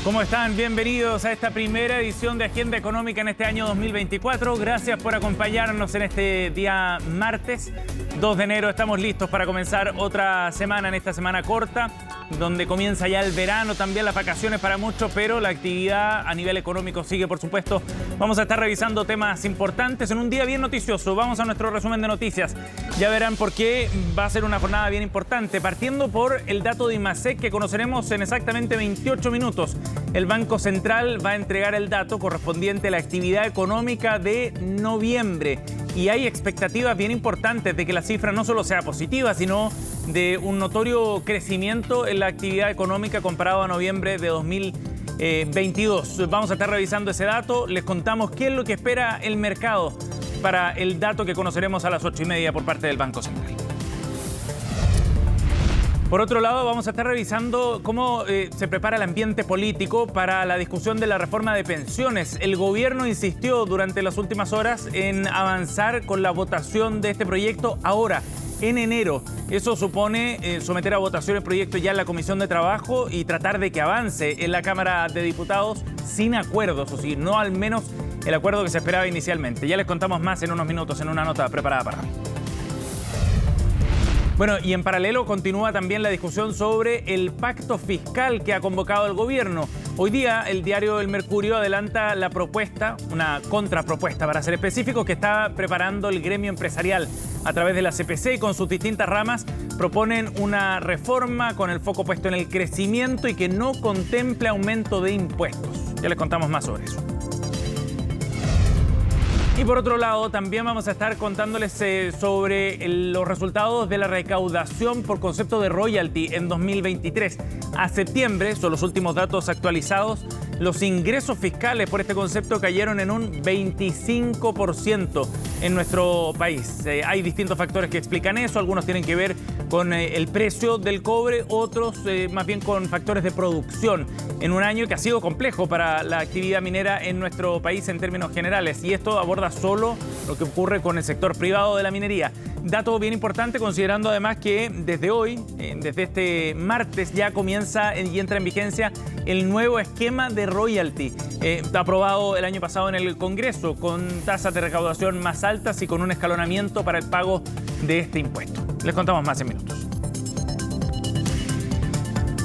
¿Cómo están? Bienvenidos a esta primera edición de Agenda Económica en este año 2024. Gracias por acompañarnos en este día martes 2 de enero. Estamos listos para comenzar otra semana, en esta semana corta, donde comienza ya el verano, también las vacaciones para muchos, pero la actividad a nivel económico sigue, por supuesto. Vamos a estar revisando temas importantes en un día bien noticioso. Vamos a nuestro resumen de noticias. Ya verán por qué va a ser una jornada bien importante, partiendo por el dato de IMACEC que conoceremos en exactamente 28 minutos. El Banco Central va a entregar el dato correspondiente a la actividad económica de noviembre. Y hay expectativas bien importantes de que la cifra no solo sea positiva, sino de un notorio crecimiento en la actividad económica comparado a noviembre de 2022. Vamos a estar revisando ese dato. Les contamos qué es lo que espera el mercado para el dato que conoceremos a las 8:30 por parte del Banco Central. Por otro lado, vamos a estar revisando cómo se prepara el ambiente político para la discusión de la reforma de pensiones. El gobierno insistió durante las últimas horas en avanzar con la votación de este proyecto ahora, en enero. Eso supone someter a votación el proyecto ya en la Comisión de Trabajo y tratar de que avance en la Cámara de Diputados sin acuerdos, o sea, no al menos el acuerdo que se esperaba inicialmente. Ya les contamos más en unos minutos en una nota preparada para hoy. Bueno, y en paralelo continúa también la discusión sobre el pacto fiscal que ha convocado el gobierno. Hoy día el diario El Mercurio adelanta la propuesta, una contrapropuesta para ser específico, que está preparando el gremio empresarial a través de la CPC y con sus distintas ramas. Proponen una reforma con el foco puesto en el crecimiento y que no contemple aumento de impuestos. Ya les contamos más sobre eso. Y por otro lado, también vamos a estar contándoles sobre los resultados de la recaudación por concepto de royalty en 2023. A septiembre, son los últimos datos actualizados, los ingresos fiscales por este concepto cayeron en un 25% en nuestro país. Hay distintos factores que explican eso, algunos tienen que ver con el precio del cobre, otros más bien con factores de producción, en un año que ha sido complejo para la actividad minera en nuestro país en términos generales. Y esto aborda solo lo que ocurre con el sector privado de la minería. Dato bien importante, considerando además que desde hoy, desde este martes, ya comienza y entra en vigencia el nuevo esquema de royalty. Aprobado el año pasado en el Congreso, con tasas de recaudación más altas y con un escalonamiento para el pago de este impuesto. Les contamos más en minutos.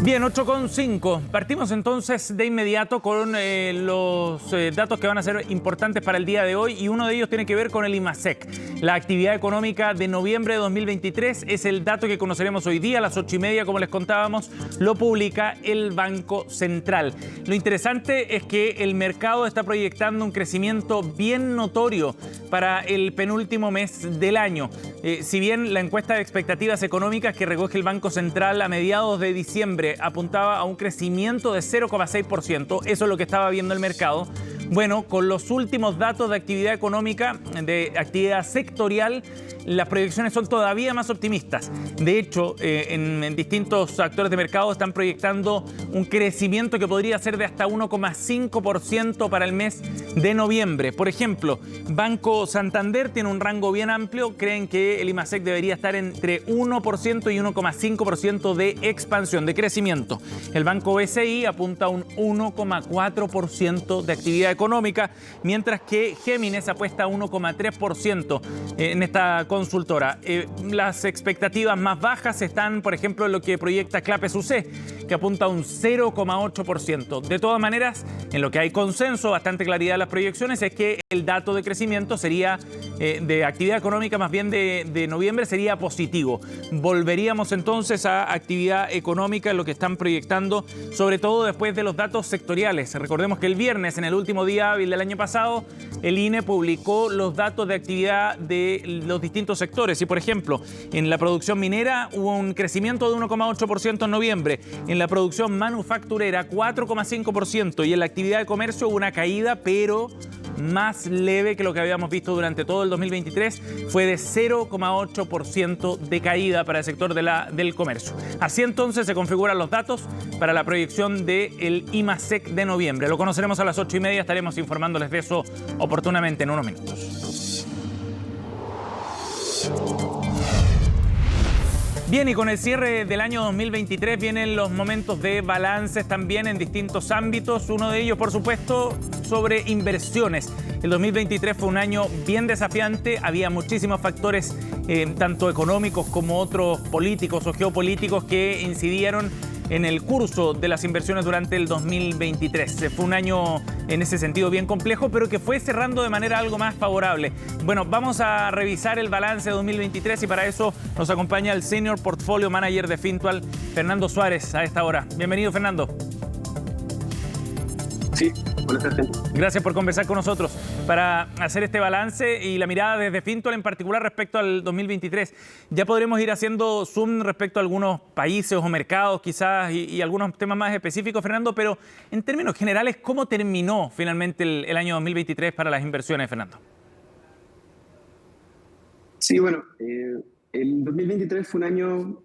Bien, 8:05. Partimos entonces de inmediato con los datos que van a ser importantes para el día de hoy, y uno de ellos tiene que ver con el IMACEC. La actividad económica de noviembre de 2023 es el dato que conoceremos hoy día a las 8:30, como les contábamos, lo publica el Banco Central. Lo interesante es que el mercado está proyectando un crecimiento bien notorio para el penúltimo mes del año. Si bien la encuesta de expectativas económicas que recoge el Banco Central a mediados de diciembre apuntaba a un crecimiento de 0,6%, eso es lo que estaba viendo el mercado. Bueno, con los últimos datos de actividad económica, de actividad sectorial, las proyecciones son todavía más optimistas. De hecho, en distintos actores de mercado están proyectando un crecimiento que podría ser de hasta 1,5% para el mes de noviembre. Por ejemplo, Banco Santander tiene un rango bien amplio. Creen que el IMACEC debería estar entre 1% y 1,5% de expansión, de crecimiento. El Banco BCI apunta a un 1,4% de actividad económica, mientras que Géminis apuesta a 1,3% en esta consultora. Las expectativas más bajas están, por ejemplo, en lo que proyecta Clapes UC, que apunta a un 0,8%. De todas maneras, en lo que hay consenso, bastante claridad en las proyecciones, es que el dato de crecimiento sería, de actividad económica más bien de noviembre, sería positivo. Volveríamos entonces a actividad económica, en lo que están proyectando, sobre todo después de los datos sectoriales. Recordemos que el viernes, en el último día hábil del año pasado, el INE publicó los datos de actividad de los distintos sectores. Y, por ejemplo, en la producción minera hubo un crecimiento de 1,8% en noviembre, en la producción manufacturera 4,5%, y en la actividad de comercio hubo una caída, pero más leve que lo que habíamos visto durante todo el 2023, fue de 0,8% de caída para el sector del comercio. Así entonces se configuran los datos para la proyección del IMACEC de noviembre. Lo conoceremos a las 8:30, estaremos informándoles de eso oportunamente en unos minutos. Bien, y con el cierre del año 2023 vienen los momentos de balances también en distintos ámbitos. Uno de ellos, por supuesto, sobre inversiones. El 2023 fue un año bien desafiante. Había muchísimos factores, tanto económicos como otros políticos o geopolíticos, que incidieron en el curso de las inversiones durante el 2023. Fue un año en ese sentido bien complejo, pero que fue cerrando de manera algo más favorable. Bueno, vamos a revisar el balance de 2023 y para eso nos acompaña el Senior Portfolio Manager de Fintual, Fernando Suárez, a esta hora. Bienvenido, Fernando. Sí, buenas tardes. Gracias por conversar con nosotros para hacer este balance y la mirada desde Fintual en particular respecto al 2023. Ya podremos ir haciendo zoom respecto a algunos países o mercados quizás y algunos temas más específicos, Fernando, pero en términos generales, ¿cómo terminó finalmente el año 2023 para las inversiones, Fernando? Sí, bueno, el 2023 fue un año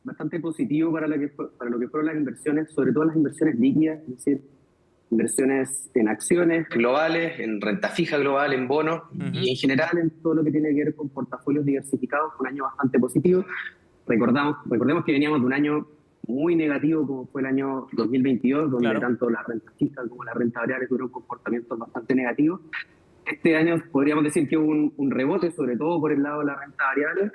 bastante positivo para lo que fueron las inversiones, sobre todo las inversiones líquidas, es decir, inversiones en acciones globales, en renta fija global, en bonos y en general en todo lo que tiene que ver con portafolios diversificados. Fue un año bastante positivo. Recordemos que veníamos de un año muy negativo como fue el año 2022, donde tanto la renta fija como la renta variable tuvieron comportamientos bastante negativos. Este año podríamos decir que hubo un rebote, sobre todo por el lado de la renta variable,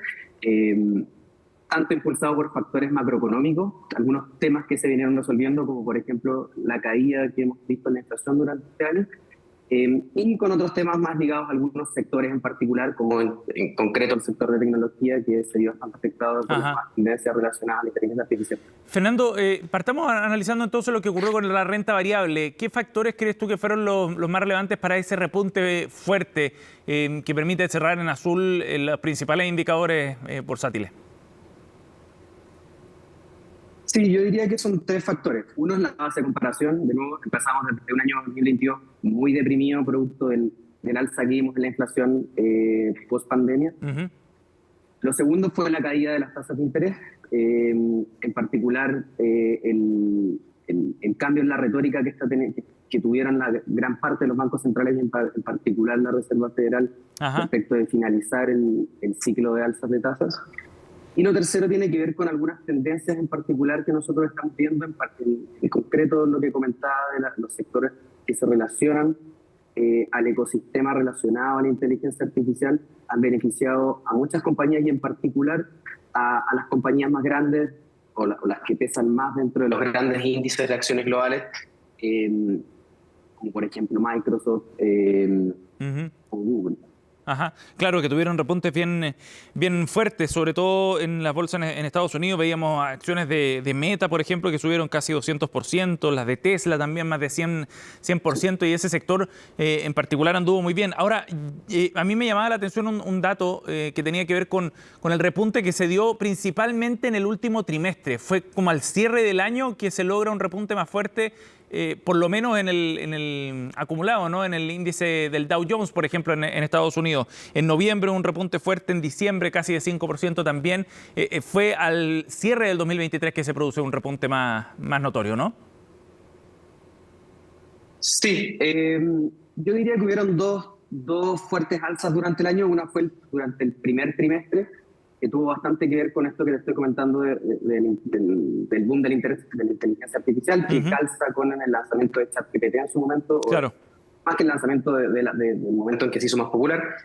tanto impulsado por factores macroeconómicos, algunos temas que se vinieron resolviendo, como por ejemplo la caída que hemos visto en la inflación durante este año, y con otros temas más ligados a algunos sectores en particular, como en concreto el sector de tecnología, que se vio bastante afectado por las tendencias relacionadas a la inteligencia artificial. Fernando, partamos analizando entonces lo que ocurrió con la renta variable. ¿Qué factores crees tú que fueron los más relevantes para ese repunte fuerte que permite cerrar en azul los principales indicadores bursátiles? Sí, yo diría que son tres factores. Uno es la base de comparación. De nuevo, empezamos desde un año 2022 muy deprimido, producto del alza que vimos en la inflación post-pandemia. Lo segundo fue la caída de las tasas de interés, en particular el cambio en la retórica que tuvieron la gran parte de los bancos centrales, y en particular la Reserva Federal, respecto de finalizar el ciclo de alzas de tasas. Y lo tercero tiene que ver con algunas tendencias en particular que nosotros estamos viendo, en concreto lo que comentaba de los sectores que se relacionan al ecosistema relacionado a la inteligencia artificial, han beneficiado a muchas compañías y en particular a las compañías más grandes o las que pesan más dentro de los grandes índices de acciones globales, como por ejemplo Microsoft o Google. Claro, que tuvieron repuntes bien fuertes, sobre todo en las bolsas en Estados Unidos. Veíamos acciones de Meta, por ejemplo, que subieron casi 200%, las de Tesla también más de 100%, y ese sector en particular anduvo muy bien. Ahora, a mí me llamaba la atención un dato que tenía que ver con el repunte que se dio principalmente en el último trimestre. Fue como al cierre del año que se logra un repunte más fuerte, por lo menos en el acumulado, ¿no? En el índice del Dow Jones, por ejemplo, en Estados Unidos. En noviembre un repunte fuerte, en diciembre casi de 5% también. Fue al cierre del 2023 que se produce un repunte más notorio, ¿no? Sí, yo diría que hubieron dos fuertes alzas durante el año. Una fue durante el primer trimestre, que tuvo bastante que ver con esto que te estoy comentando del boom de la inteligencia artificial, que calza con el lanzamiento de ChatGPT en su momento, claro, más que el lanzamiento del momento en que se hizo más popular.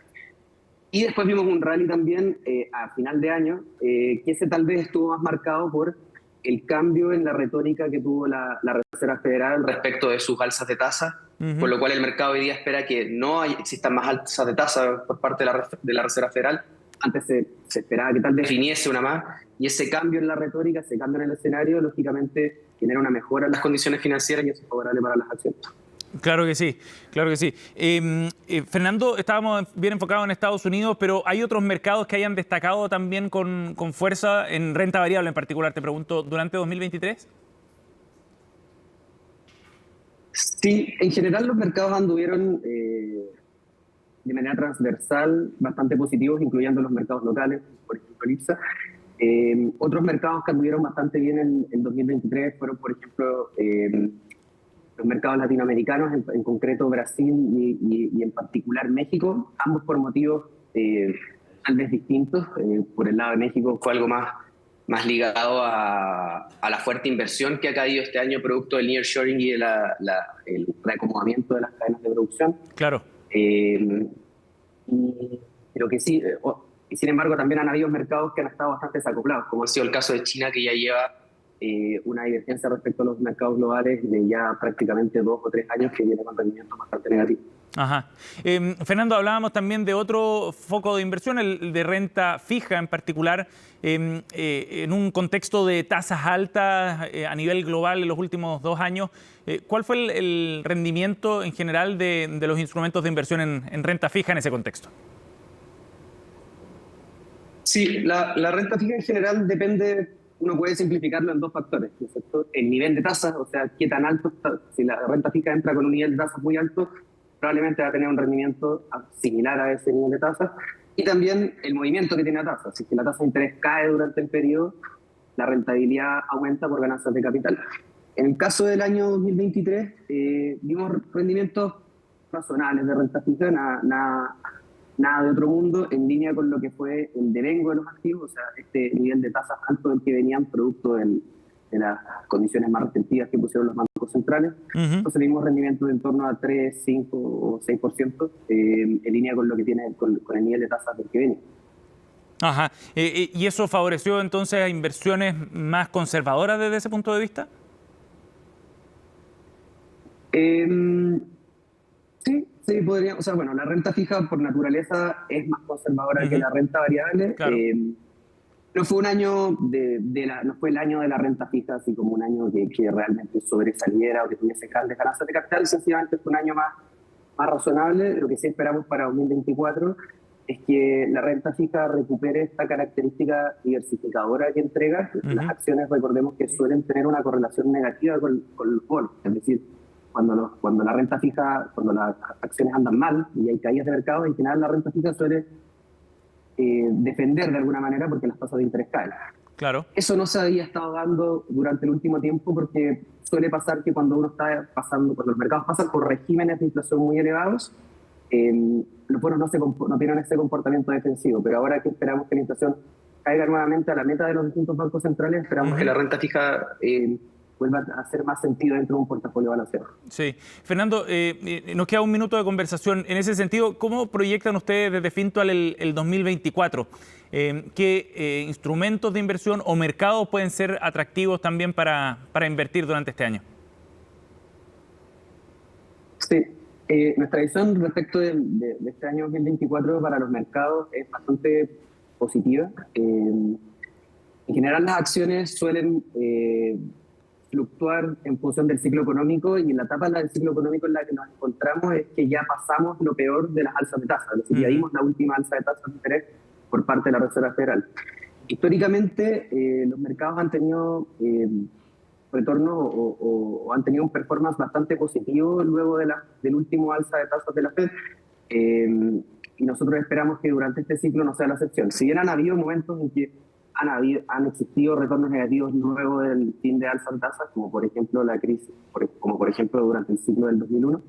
Y después vimos un rally también a final de año, que ese tal vez estuvo más marcado por el cambio en la retórica que tuvo la Reserva Federal respecto de sus alzas de tasa, por lo cual el mercado hoy día espera que no existan más alzas de tasa por parte de la Reserva Federal. Antes se esperaba que tal vez viniese una más, y ese cambio en la retórica, ese cambio en el escenario, lógicamente genera una mejora en las condiciones financieras y eso es favorable para las acciones. Claro que sí, claro que sí. Fernando, estábamos bien enfocados en Estados Unidos, pero ¿hay otros mercados que hayan destacado también con fuerza en renta variable en particular, te pregunto, durante 2023? Sí, en general los mercados anduvieron de manera transversal bastante positivos, incluyendo los mercados locales, por ejemplo IPSA. Otros mercados que anduvieron bastante bien en 2023 fueron, por ejemplo, los mercados latinoamericanos, en concreto Brasil y en particular México, ambos por motivos tal vez distintos. Por el lado de México fue algo más más ligado a la fuerte inversión que ha caído este año producto del nearshoring y de el reacomodamiento de las cadenas de producción. Claro. Pero que sí, y sin embargo también han habido mercados que han estado bastante desacoplados, como ha sido el caso de China, que ya lleva una divergencia respecto a los mercados globales de ya prácticamente 2 o 3 años, que viene con rendimientos bastante negativos. Ajá. Fernando, hablábamos también de otro foco de inversión, el de renta fija en particular, en un contexto de tasas altas a nivel global en los últimos 2 años. ¿Cuál fue el rendimiento en general de los instrumentos de inversión en renta fija en ese contexto? Sí, la renta fija en general depende, uno puede simplificarlo en 2 factores, ¿no es cierto? El nivel de tasas, o sea, qué tan alto está. Si la renta fija entra con un nivel de tasas muy alto, probablemente va a tener un rendimiento similar a ese nivel de tasas. Y también el movimiento que tiene la tasa. Si la tasa de interés cae durante el periodo, la rentabilidad aumenta por ganancias de capital. En el caso del año 2023, vimos rendimientos razonables de renta fija, nada de otro mundo, en línea con lo que fue el devengo de los activos, o sea, este nivel de tasas alto del que venían producto de las condiciones más restrictivas que pusieron los bancos centrales. Entonces vimos rendimientos en torno a 3, 5 o 6%, en línea con lo que tiene con el nivel de tasas del que venía. Ajá. ¿Y eso favoreció entonces a inversiones más conservadoras desde ese punto de vista? Sí, podría. O sea, bueno, la renta fija por naturaleza es más conservadora que la renta variable. Claro. No fue un año no fue el año de la renta fija, así como un año que realmente sobresaliera o que tuviese grandes ganancias de capital. Sencillamente fue un año más razonable. Lo que sí esperamos para 2024 es que la renta fija recupere esta característica diversificadora que entrega. Las acciones, recordemos que suelen tener una correlación negativa con los bonos. Es decir, cuando la renta fija, cuando las acciones andan mal y hay caídas de mercado, en general la renta fija suele defender de alguna manera porque las tasas de interés caen. Claro. Eso no se había estado dando durante el último tiempo porque suele pasar que cuando cuando los mercados pasan por regímenes de inflación muy elevados, los bonos no tienen ese comportamiento defensivo, pero ahora que esperamos que la inflación caiga nuevamente a la meta de los distintos bancos centrales, esperamos que la renta fija vuelva a hacer más sentido dentro de un portafolio balanceado. Sí. Fernando, nos queda un minuto de conversación. En ese sentido, ¿cómo proyectan ustedes desde Fintual el 2024? ¿Qué instrumentos de inversión o mercados pueden ser atractivos también para invertir durante este año? Sí. Nuestra visión respecto de este año 2024 para los mercados es bastante positiva. En general, las acciones suelen fluctuar en función del ciclo económico, y en la etapa del ciclo económico en la que nos encontramos es que ya pasamos lo peor de las alzas de tasas, es decir, ya vimos la última alza de tasas de interés por parte de la Reserva Federal. Históricamente, los mercados han tenido retornos o han tenido un performance bastante positivo luego del último alza de tasas de la Fed, y nosotros esperamos que durante este ciclo no sea la excepción. Si bien han habido momentos en que han existido retornos negativos luego del fin de alza de tasas, como por ejemplo la crisis, como por ejemplo durante el ciclo del 2001,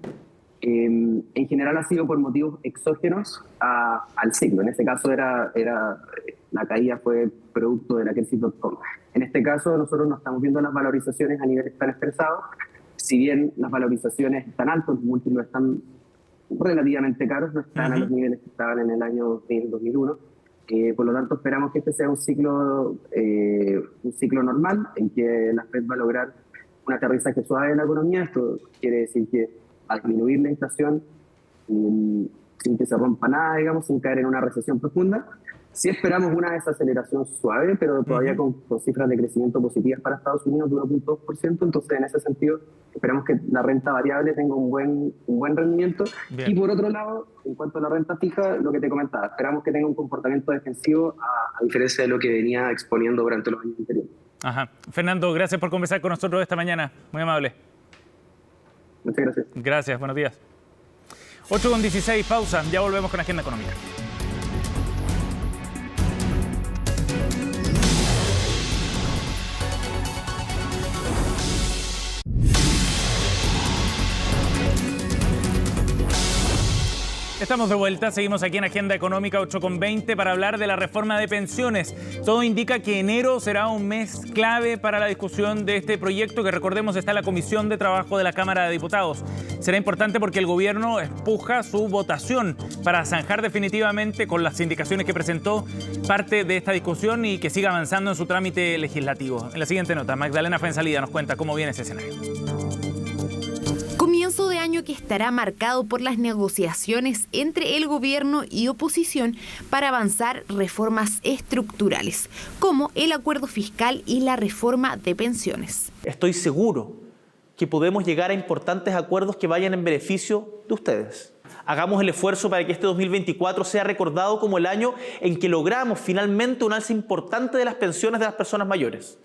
en general ha sido por motivos exógenos al ciclo. En este caso la caída fue producto de la crisis.com. En este caso nosotros no estamos viendo las valorizaciones a niveles tan expresados. Si bien las valorizaciones están altas, los múltiplos están relativamente caros, no están a los niveles que estaban en el año 2001. Por lo tanto, esperamos que este sea un ciclo normal en que la Fed va a lograr un aterrizaje suave en la economía. Esto quiere decir que va a disminuir la inflación sin que se rompa nada, digamos, sin caer en una recesión profunda. Sí esperamos una desaceleración suave, pero todavía con cifras de crecimiento positivas para Estados Unidos de 1.2%. Entonces, en ese sentido, esperamos que la renta variable tenga un buen rendimiento. Bien. Y por otro lado, en cuanto a la renta fija, lo que te comentaba, esperamos que tenga un comportamiento defensivo a diferencia de lo que venía exponiendo durante los años anteriores. Ajá. Fernando, gracias por conversar con nosotros esta mañana. Muy amable. Muchas gracias. Gracias, buenos días. 8:16, pausa. Ya volvemos con Agenda Económica. Estamos de vuelta, seguimos aquí en Agenda Económica 8:20 para hablar de la reforma de pensiones. Todo indica que enero será un mes clave para la discusión de este proyecto que, recordemos, está en la Comisión de Trabajo de la Cámara de Diputados. Será importante porque el gobierno empuja su votación para zanjar definitivamente, con las indicaciones que presentó, parte de esta discusión y que siga avanzando en su trámite legislativo. En la siguiente nota, Magdalena Fuenzalida nos cuenta cómo viene ese escenario. Comienzo de año que estará marcado por las negociaciones entre el gobierno y oposición para avanzar reformas estructurales, como el acuerdo fiscal y la reforma de pensiones. Estoy seguro que podemos llegar a importantes acuerdos que vayan en beneficio de ustedes. Hagamos el esfuerzo para que este 2024 sea recordado como el año en que logramos finalmente un alza importante de las pensiones de las personas mayores.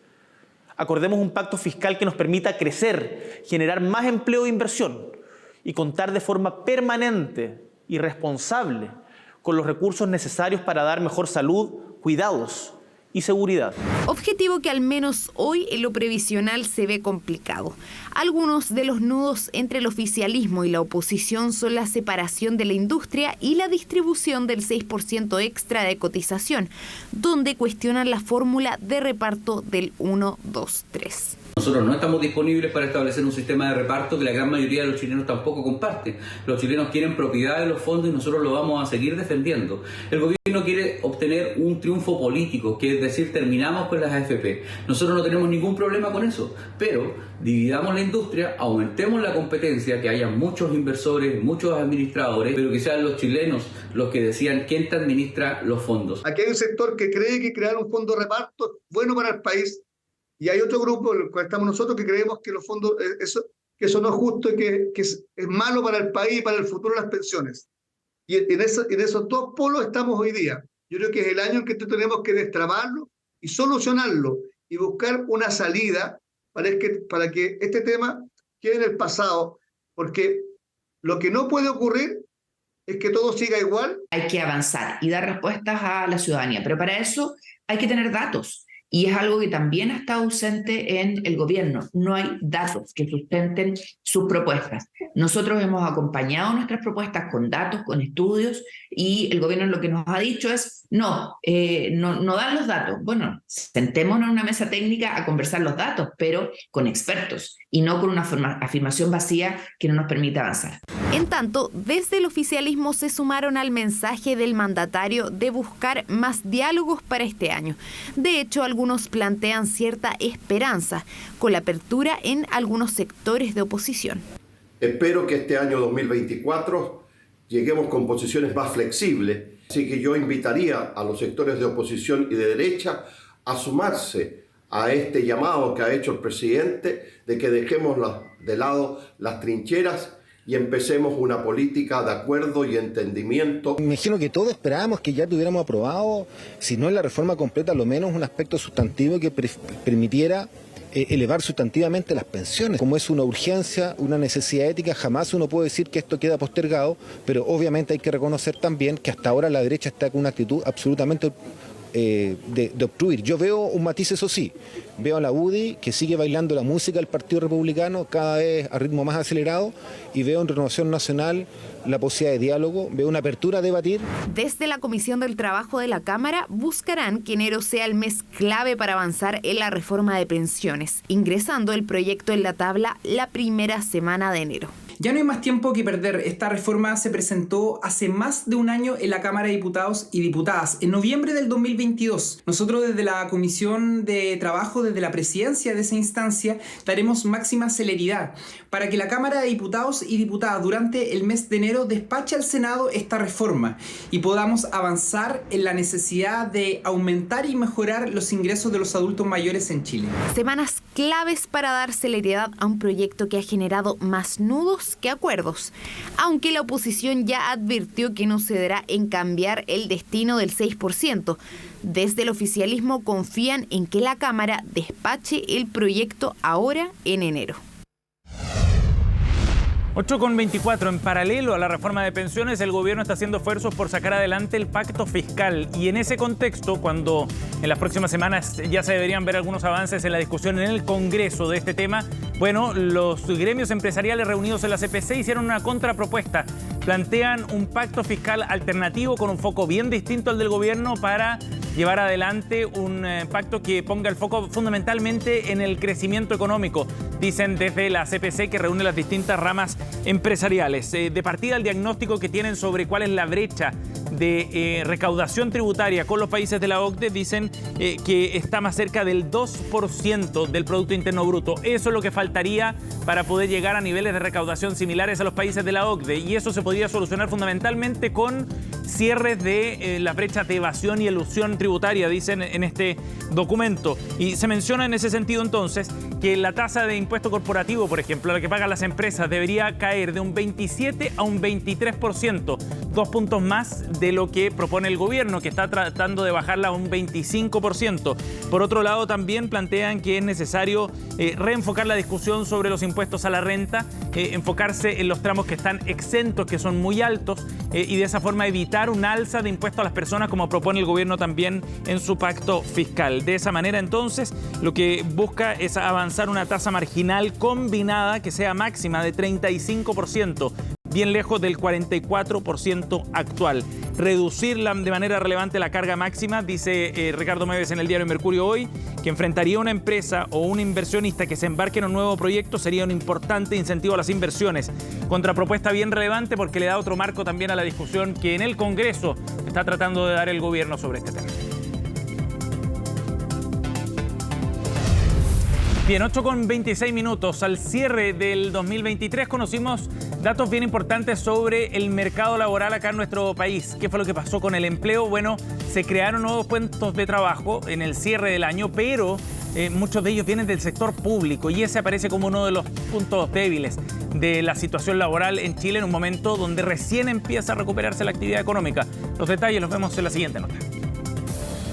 Acordemos un pacto fiscal que nos permita crecer, generar más empleo e inversión y contar de forma permanente y responsable con los recursos necesarios para dar mejor salud, cuidados y seguridad. Objetivo que al menos hoy en lo previsional se ve complicado. Algunos de los nudos entre el oficialismo y la oposición son la separación de la industria y la distribución del 6% extra de cotización, donde cuestionan la fórmula de reparto del 1-2-3. Nosotros no estamos disponibles para establecer un sistema de reparto que la gran mayoría de los chilenos tampoco comparte. Los chilenos quieren propiedad de los fondos y nosotros lo vamos a seguir defendiendo. El gobierno quiere obtener un triunfo político, que es decir, terminamos con las AFP. Nosotros no tenemos ningún problema con eso, pero dividamos la industria, aumentemos la competencia, que haya muchos inversores, muchos administradores, pero que sean los chilenos los que decidan quién te administra los fondos. Aquí hay un sector que cree que crear un fondo de reparto es bueno para el país. Y hay otro grupo, en el cual estamos nosotros, que creemos que los fondos, que eso no es justo y que es malo para el país y para el futuro de las pensiones. Y en esos dos polos estamos hoy día. Yo creo que es el año en que tenemos que destrabarlo y solucionarlo y buscar una salida para que este tema quede en el pasado, porque lo que no puede ocurrir es que todo siga igual. Hay que avanzar y dar respuestas a la ciudadanía, pero para eso hay que tener datos. Y es algo que también está ausente en el gobierno. No hay datos que sustenten sus propuestas. Nosotros hemos acompañado nuestras propuestas con datos, con estudios, y el gobierno lo que nos ha dicho es no dan los datos. Bueno, sentémonos en una mesa técnica a conversar los datos, pero con expertos y no con una afirmación vacía que no nos permite avanzar. En tanto, desde el oficialismo se sumaron al mensaje del mandatario de buscar más diálogos para este año. De hecho, algunos plantean cierta esperanza con la apertura en algunos sectores de oposición. Espero que este año 2024 lleguemos con posiciones más flexibles, así que yo invitaría a los sectores de oposición y de derecha a sumarse a este llamado que ha hecho el presidente de que dejemos de lado las trincheras y empecemos una política de acuerdo y entendimiento. Me imagino que todos esperábamos que ya tuviéramos aprobado, si no en la reforma completa, lo menos un aspecto sustantivo que permitiera elevar sustantivamente las pensiones. Como es una urgencia, una necesidad ética, jamás uno puede decir que esto queda postergado, pero obviamente hay que reconocer también que hasta ahora la derecha está con una actitud absolutamente de obstruir. Yo veo un matiz, eso sí, veo a la UDI que sigue bailando la música del Partido Republicano cada vez a ritmo más acelerado, y veo en Renovación Nacional la posibilidad de diálogo, veo una apertura a debatir. Desde la Comisión del Trabajo de la Cámara buscarán que enero sea el mes clave para avanzar en la reforma de pensiones, ingresando el proyecto en la tabla la primera semana de enero. Ya no hay más tiempo que perder. Esta reforma se presentó hace más de un año en la Cámara de Diputados y Diputadas, en noviembre del 2022. Nosotros desde la Comisión de Trabajo, desde la presidencia de esa instancia, daremos máxima celeridad para que la Cámara de Diputados y Diputadas durante el mes de enero despache al Senado esta reforma y podamos avanzar en la necesidad de aumentar y mejorar los ingresos de los adultos mayores en Chile. Semanas claves para dar celeridad a un proyecto que ha generado más nudos que acuerdos, aunque la oposición ya advirtió que no cederá en cambiar el destino del 6%. Desde el oficialismo confían en que la Cámara despache el proyecto ahora en enero. 8,24. En paralelo a la reforma de pensiones, el gobierno está haciendo esfuerzos por sacar adelante el pacto fiscal. Y en ese contexto, cuando en las próximas semanas ya se deberían ver algunos avances en la discusión en el Congreso de este tema, bueno, los gremios empresariales reunidos en la CPC hicieron una contrapropuesta. Plantean un pacto fiscal alternativo con un foco bien distinto al del gobierno para llevar adelante un pacto que ponga el foco fundamentalmente en el crecimiento económico. Dicen desde la CPC, que reúne las distintas ramas empresariales. De partida, el diagnóstico que tienen sobre cuál es la brecha de recaudación tributaria con los países de la OCDE, dicen que está más cerca del 2% del Producto Interno Bruto. Eso es lo que faltaría para poder llegar a niveles de recaudación similares a los países de la OCDE, y eso se podría solucionar fundamentalmente con cierres de las brechas de evasión y elusión tributaria, dicen en este documento. Y se menciona en ese sentido entonces que la tasa de impuesto corporativo, por ejemplo, la que pagan las empresas, debería caer de un 27 a un 23%, 2 puntos más de lo que propone el gobierno, que está tratando de bajarla a un 25%. Por otro lado, también plantean que es necesario reenfocar la discusión sobre los impuestos a la renta, enfocarse en los tramos que están exentos, que son muy altos, y de esa forma evitar un alza de impuestos a las personas, como propone el gobierno también en su pacto fiscal. De esa manera, entonces, lo que busca es avanzar una tasa marginal combinada que sea máxima de 35%, bien lejos del 44% actual. Reducir de manera relevante la carga máxima, dice Ricardo Meves en el diario Mercurio hoy, que enfrentaría una empresa o un inversionista que se embarque en un nuevo proyecto, sería un importante incentivo a las inversiones. Contrapropuesta bien relevante porque le da otro marco también a la discusión que en el Congreso está tratando de dar el gobierno sobre este tema. Bien, 8,26. Al cierre del 2023 conocimos datos bien importantes sobre el mercado laboral acá en nuestro país. ¿Qué fue lo que pasó con el empleo? Bueno, se crearon nuevos puestos de trabajo en el cierre del año, pero muchos de ellos vienen del sector público, y ese aparece como uno de los puntos débiles de la situación laboral en Chile en un momento donde recién empieza a recuperarse la actividad económica. Los detalles los vemos en la siguiente nota.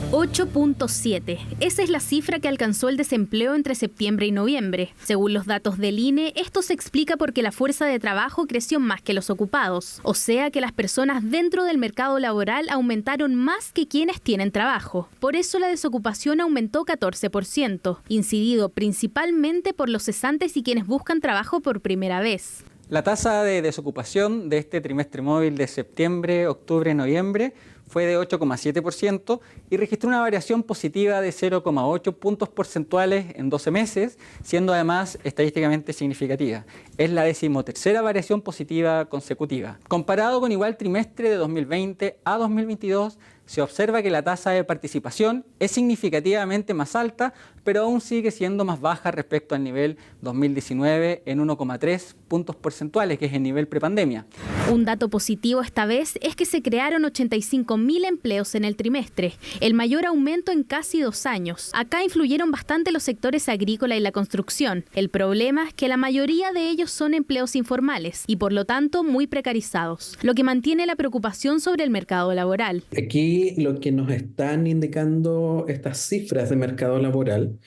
8.7. Esa es la cifra que alcanzó el desempleo entre septiembre y noviembre. Según los datos del INE, esto se explica porque la fuerza de trabajo creció más que los ocupados. O sea que las personas dentro del mercado laboral aumentaron más que quienes tienen trabajo. Por eso la desocupación aumentó 14%, incidido principalmente por los cesantes y quienes buscan trabajo por primera vez. La tasa de desocupación de este trimestre móvil de septiembre, octubre y noviembre fue de 8,7% y registró una variación positiva de 0,8 puntos porcentuales en 12 meses, siendo además estadísticamente significativa. Es la 13ª variación positiva consecutiva. Comparado con igual trimestre de 2020 a 2022, se observa que la tasa de participación es significativamente más alta, pero aún sigue siendo más baja respecto al nivel 2019 en 1,3 puntos porcentuales, que es el nivel prepandemia. Un dato positivo esta vez es que se crearon 85.000 empleos en el trimestre, el mayor aumento en casi 2 años. Acá influyeron bastante los sectores agrícola y la construcción. El problema es que la mayoría de ellos son empleos informales y por lo tanto muy precarizados, lo que mantiene la preocupación sobre el mercado laboral. Aquí lo que nos están indicando estas cifras de mercado laboral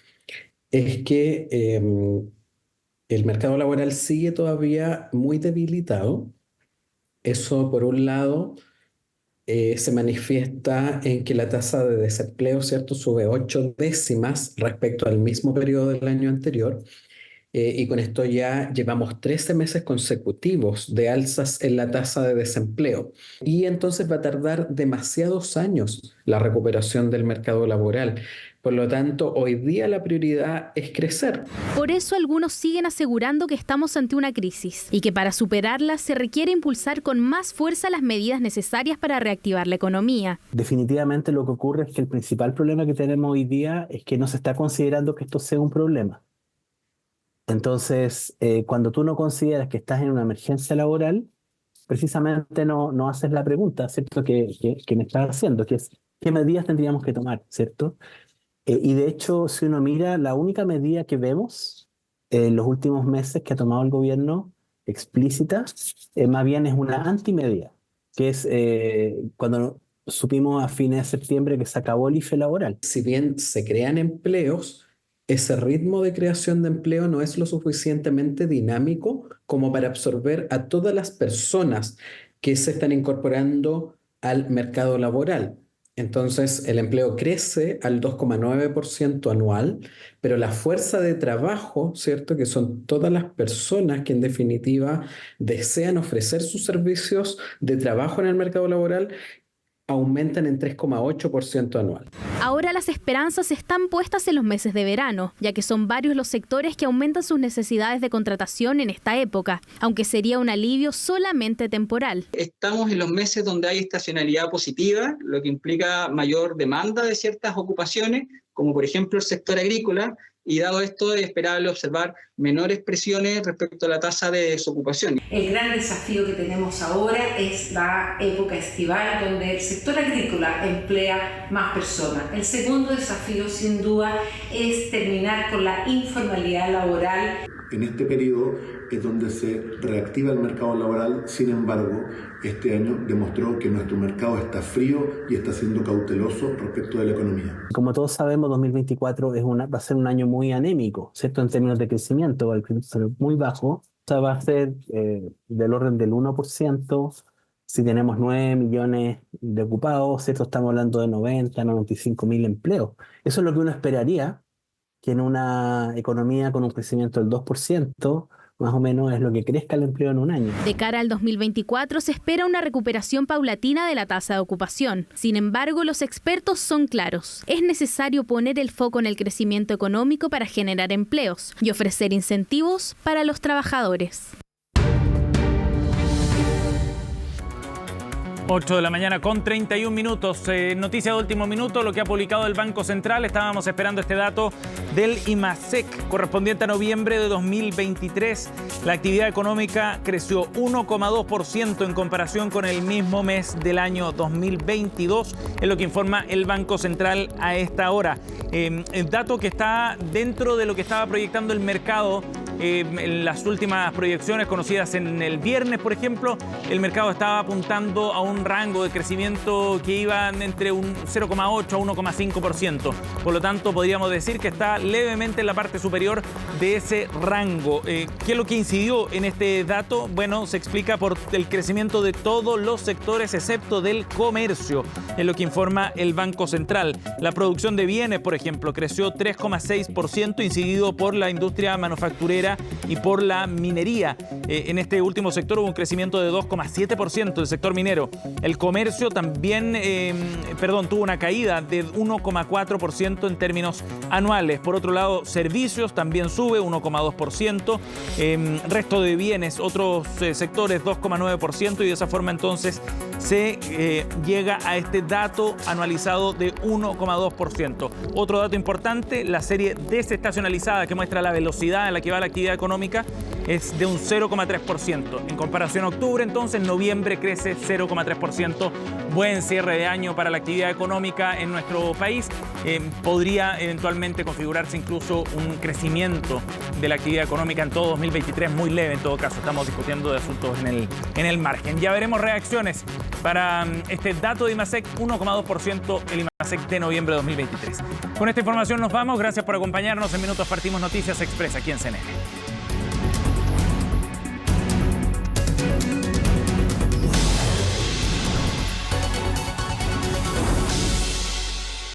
es que el mercado laboral sigue todavía muy debilitado. Eso, por un lado, se manifiesta en que la tasa de desempleo, ¿cierto?, sube 8 décimas respecto al mismo periodo del año anterior. Y con esto ya llevamos 13 meses consecutivos de alzas en la tasa de desempleo. Y entonces va a tardar demasiados años la recuperación del mercado laboral. Por lo tanto, hoy día la prioridad es crecer. Por eso algunos siguen asegurando que estamos ante una crisis y que para superarla se requiere impulsar con más fuerza las medidas necesarias para reactivar la economía. Definitivamente lo que ocurre es que el principal problema que tenemos hoy día es que no se está considerando que esto sea un problema. Entonces, cuando tú no consideras que estás en una emergencia laboral, precisamente no haces la pregunta, ¿cierto?, que me estás haciendo, que es ¿qué medidas tendríamos que tomar?, ¿cierto? Y de hecho, si uno mira, la única medida que vemos en los últimos meses que ha tomado el gobierno explícita, más bien es una antimedida, que es cuando supimos a fines de septiembre que se acabó el IFE laboral. Si bien se crean empleos, ese ritmo de creación de empleo no es lo suficientemente dinámico como para absorber a todas las personas que se están incorporando al mercado laboral. Entonces, el empleo crece al 2,9% anual, pero la fuerza de trabajo, ¿cierto?, que son todas las personas que en definitiva desean ofrecer sus servicios de trabajo en el mercado laboral, aumentan en 3,8% anual. Ahora las esperanzas están puestas en los meses de verano, ya que son varios los sectores que aumentan sus necesidades de contratación en esta época, aunque sería un alivio solamente temporal. Estamos en los meses donde hay estacionalidad positiva, lo que implica mayor demanda de ciertas ocupaciones, como por ejemplo el sector agrícola, y dado esto es esperable observar menores presiones respecto a la tasa de desocupación. El gran desafío que tenemos ahora es la época estival, donde el sector agrícola emplea más personas. El segundo desafío, sin duda, es terminar con la informalidad laboral. En este periodo es donde se reactiva el mercado laboral. Sin embargo, este año demostró que nuestro mercado está frío y está siendo cauteloso respecto de la economía. Como todos sabemos, 2024 va a ser un año muy anémico, ¿cierto? En términos de crecimiento, va a ser muy bajo. O sea, va a ser del orden del 1%. Si tenemos 9 millones de ocupados, ¿cierto? Estamos hablando de 95 mil empleos. Eso es lo que uno esperaría, que en una economía con un crecimiento del 2%, más o menos es lo que crezca el empleo en un año. De cara al 2024 se espera una recuperación paulatina de la tasa de ocupación. Sin embargo, los expertos son claros. Es necesario poner el foco en el crecimiento económico para generar empleos y ofrecer incentivos para los trabajadores. 8 de la mañana con 31 minutos. Noticia de último minuto, lo que ha publicado el Banco Central. Estábamos esperando este dato del IMASEC correspondiente a noviembre de 2023. La actividad económica creció 1,2% en comparación con el mismo mes del año 2022, es lo que informa el Banco Central a esta hora. El dato que está dentro de lo que estaba proyectando el mercado. En las últimas proyecciones conocidas en el viernes, por ejemplo, el mercado estaba apuntando a un rango de crecimiento que iba entre un 0,8 a 1,5%. Por lo tanto, podríamos decir que está levemente en la parte superior de ese rango. ¿Qué es lo que incidió en este dato? Bueno, se explica por el crecimiento de todos los sectores excepto del comercio, es lo que informa el Banco Central. La producción de bienes, por ejemplo, creció 3,6%, incidido por la industria manufacturera y por la minería. En este último sector hubo un crecimiento de 2,7% del sector minero. El comercio también, tuvo una caída de 1,4% en términos anuales. Por otro lado, servicios también sube 1,2%. Resto de bienes, otros sectores 2,9%, y de esa forma entonces se llega a este dato anualizado de 1,2%. Otro dato importante, la serie desestacionalizada que muestra la velocidad en la que va la actividad económica es de un 0,3%. En comparación a octubre, entonces, noviembre crece 0,3%. Buen cierre de año para la actividad económica en nuestro país. Podría eventualmente configurarse incluso un crecimiento de la actividad económica en todo 2023, muy leve en todo caso. Estamos discutiendo de asuntos en el margen. Ya veremos reacciones para este dato de IMASEC, 1,2% el IMASEC de noviembre de 2023. Con esta información nos vamos. Gracias por acompañarnos. En minutos partimos Noticias Express aquí en CNN.